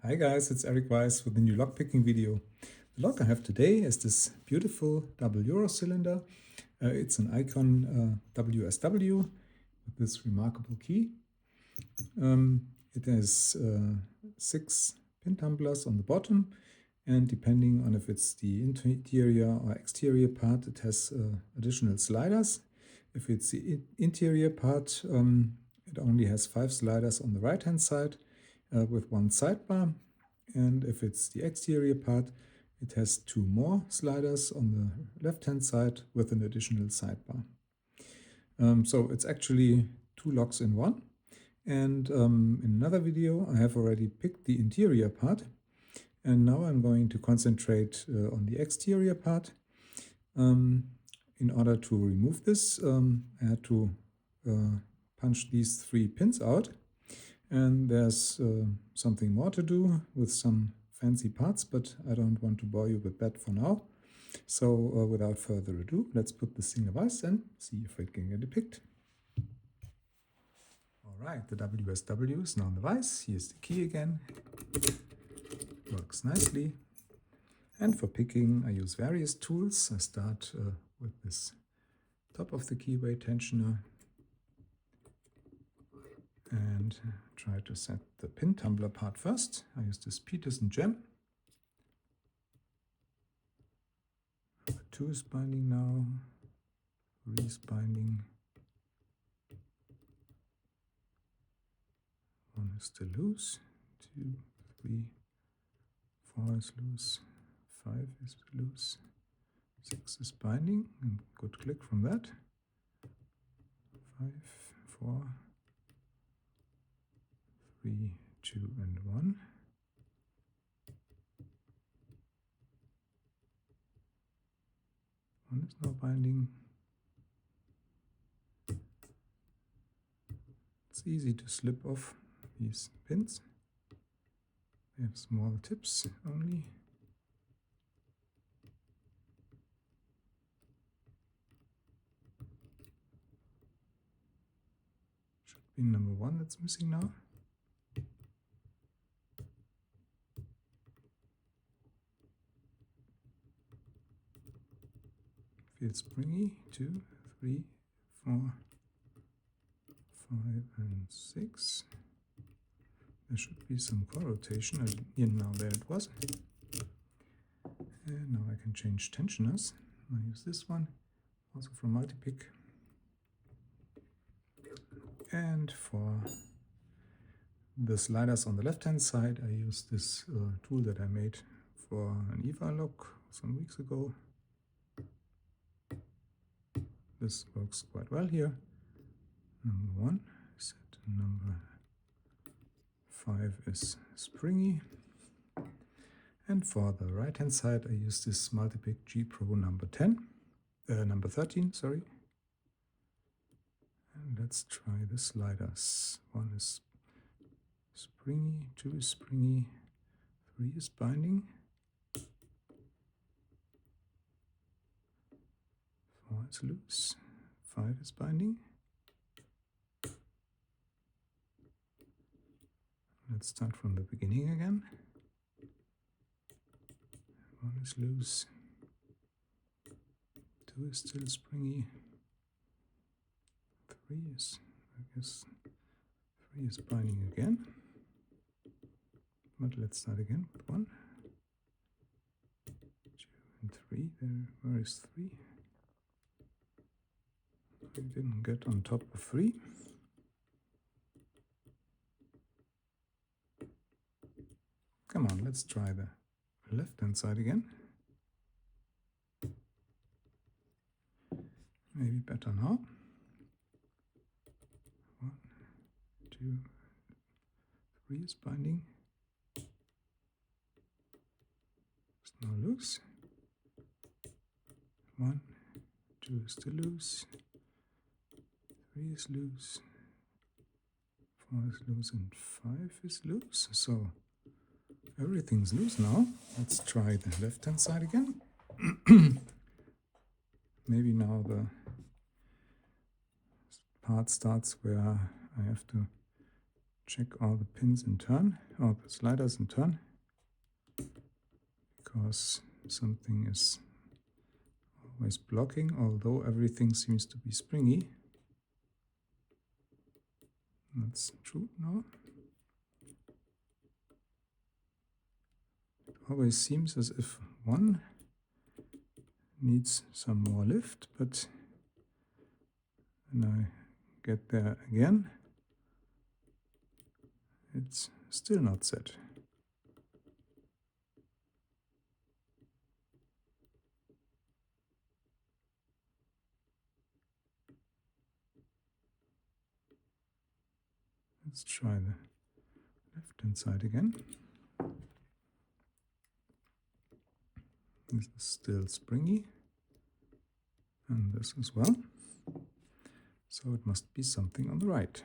Hi guys, it's Erik-Weisz with a new lockpicking video. The lock I have today is this beautiful double Euro cylinder. It's an IKON WSW with this remarkable key. It has 6 pin tumblers on the bottom, and depending on if it's the interior or exterior part, it has additional sliders. If it's the interior part, it only has 5 sliders on the right hand side with 1 sidebar, and if it's the exterior part, it has 2 more sliders on the left hand side with an additional sidebar. So it's actually 2 locks in one. And in another video I have already picked the interior part, and now I'm going to concentrate on the exterior part. In order to remove this, I had to punch these 3 pins out, and there's something more to do with some fancy parts, but I don't want to bore you with that for now. So without further ado, let's put this thing device and see if we can get it picked. Alright, the WSW is now on the device. Here's the key again. Works nicely. And for picking, I use various tools. I start with this top of the keyway tensioner and try to set the pin tumbler part first. I use this Peterson gem. 2 is binding now, 3 is binding, 1 is still loose, 2, 3, 4 is loose, 5 is loose, 6 is binding, and good click from that, 5, 4, 3, 2, and 1. One is now binding. It's easy to slip off these pins. They have small tips only. Should be number 1 that's missing now. Feels springy. 2, 3, 4, 5, and 6. There should be some core rotation. Now there it was. And now I can change tensioners. I use this one, also from Multipick. And for the sliders on the left hand side, I use this tool that I made for an EVA lock some weeks ago. This works quite well here. Number 1 is set, number 5 is springy. And for the right hand side, I use this Multipick G Pro number 13, sorry. And let's try the sliders. 1 is springy, 2 is springy, 3 is binding, 4 is loose, 5 is binding. Let's start from the beginning again. 1 is loose, 2 is still springy, 3 is, I guess, 3 is binding again. But let's start again with 1, 2, and 3. Where is 3? I didn't get on top of 3. Come on, let's try the left hand side again. Maybe better now. 1, 2, 3 is binding. It's now loose. 1, 2 is still loose. 3 is loose. 4 is loose, and 5 is loose. So everything's loose now. Let's try the left hand side again. Maybe now the part starts where I have to check all the pins in turn, all the sliders in turn, because something is always blocking, although everything seems to be springy. That's true now. It always seems as if one needs some more lift, but when I get there again, it's still not set. Let's try the left-hand side again. This is still springy, and this as well. So it must be something on the right.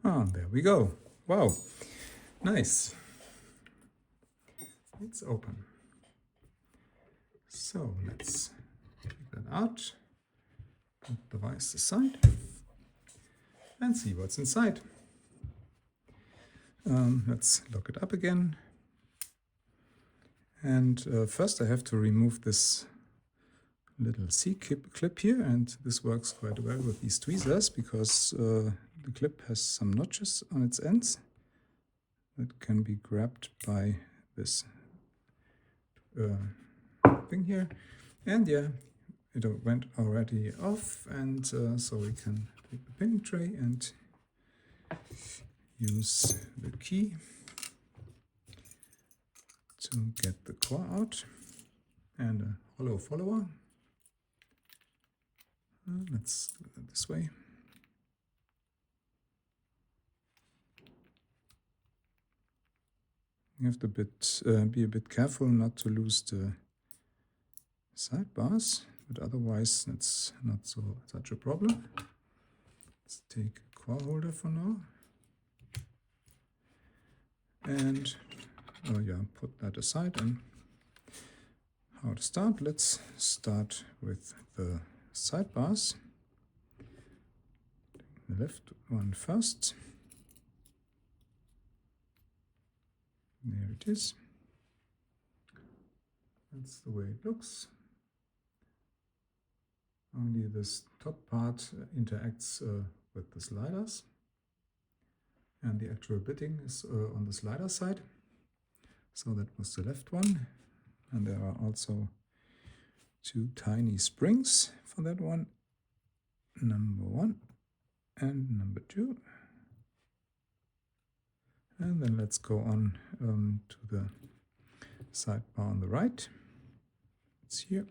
Ah, there we go. Wow, nice. It's open. So let's take that out, put the device aside, and see what's inside. Let's lock it up again. And first I have to remove this little C-clip here, and this works quite well with these tweezers because the clip has some notches on its ends that can be grabbed by this thing here. And yeah, it went already off, and so we can take the pinning tray and use the key to get the core out, and a hollow follower. Let's do it this way. You have to be a bit careful not to lose the sidebars, but otherwise that's not such a problem. Let's take a core holder for now, and put that aside. And how to start? Let's start with the sidebars. The left one first. There it is. That's the way it looks. Only this top part interacts with the sliders, and the actual bitting is on the slider side. So that was the left one, and there are also two tiny springs for that one, number 1 and number 2. And then let's go on to the sidebar on the right. It's here.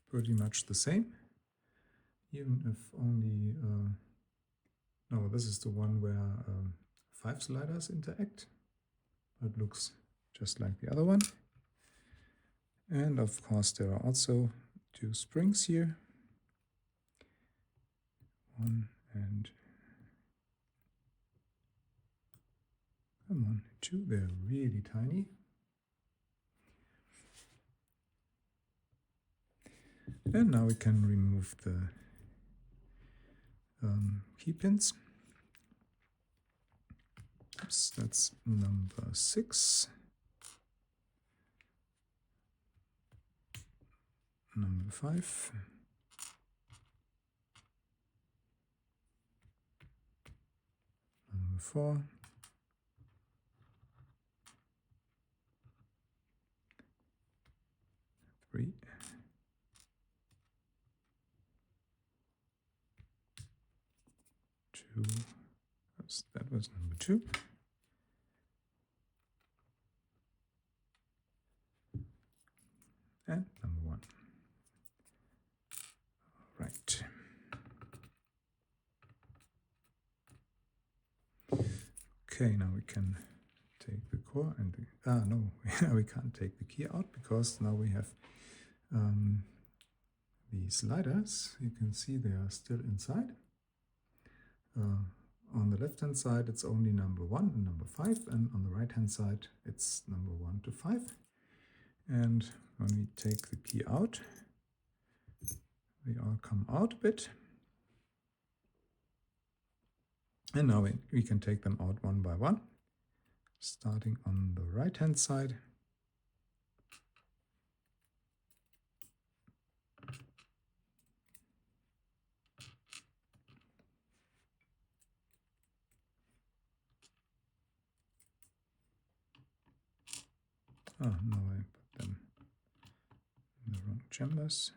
Pretty much the same, even if only, no, this is the one where 5 sliders interact. It looks just like the other one. And of course there are also 2 springs here. 1 and come on, 2, they're really tiny. And now we can remove the key pins. Oops, that's number 6. Number 5. Number 4. Three. 2. That was number 2. And number 1. Okay, now we can take the core and no, we can't take the key out because now we have the sliders. You can see they are still inside. On the left hand side it's only number 1 and number 5, and on the right hand side it's number 1 to 5. And when we take the key out, they all come out a bit. And now we can take them out one by one, starting on the right hand side. Oh, no, I put them in the wrong chambers.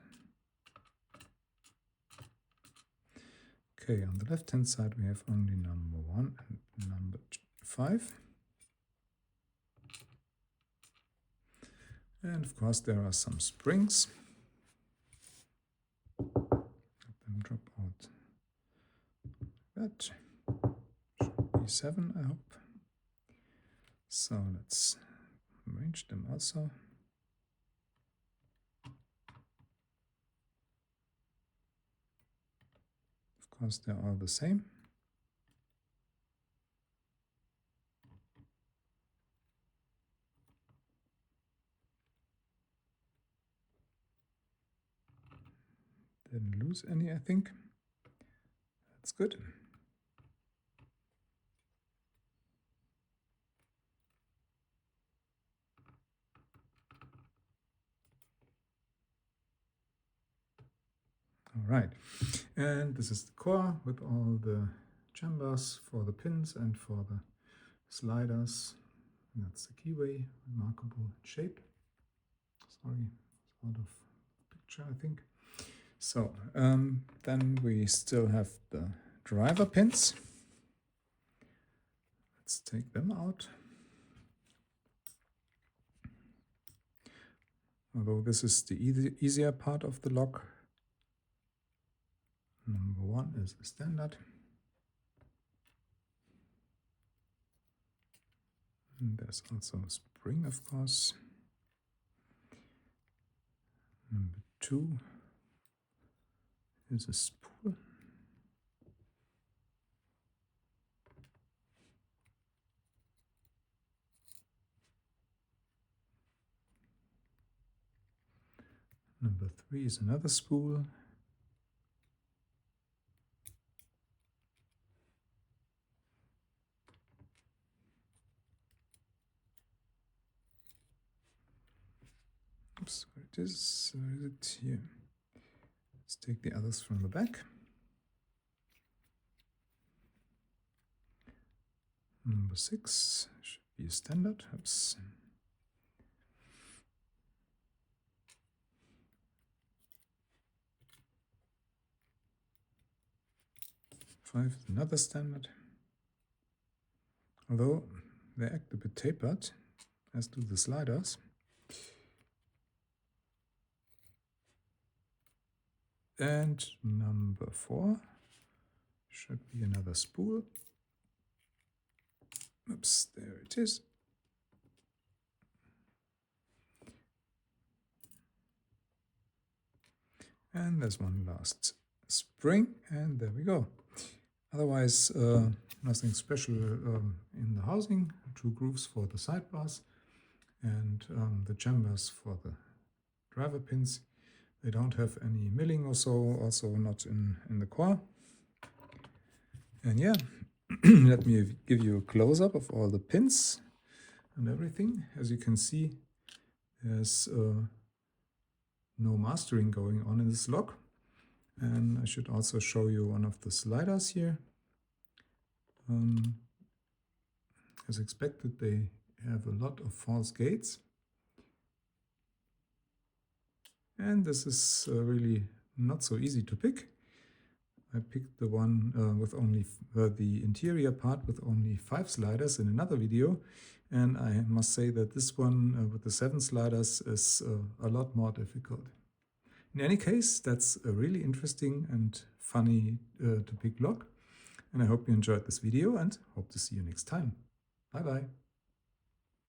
Okay, on the left hand side we have only number 1 and number 5. And of course there are some springs. Let them drop out like that. Should be 7, I hope. So let's arrange them also. Of course they're all the same. Didn't lose any, I think. That's good. All right, and this is the core with all the chambers for the pins and for the sliders. And that's the keyway, remarkable shape. Sorry, it's out of picture, I think. So then we still have the driver pins. Let's take them out. Although this is the easier part of the lock. Number 1 is the standard. And there's also a spring, of course. Number 2 is a spool. Number 3 is another spool. Oops, where it is? Where is it? Here. Let's take the others from the back. Number 6 should be a standard. Oops. 5 is another standard. Although they act a bit tapered, as do the sliders. And number 4 should be another spool. Oops, there it is. And there's one last spring, and there we go. Otherwise, nothing special in the housing. 2 grooves for the sidebars and the chambers for the driver pins. They don't have any milling or so, also not in the core. And yeah, let me give you a close-up of all the pins and everything. As you can see, there's no mastering going on in this lock. And I should also show you one of the sliders here. As expected, they have a lot of false gates. And this is really not so easy to pick. I picked the one with only the interior part with only 5 sliders in another video. And I must say that this one with the 7 sliders is a lot more difficult. In any case, that's a really interesting and funny to pick lock. And I hope you enjoyed this video and hope to see you next time. Bye bye.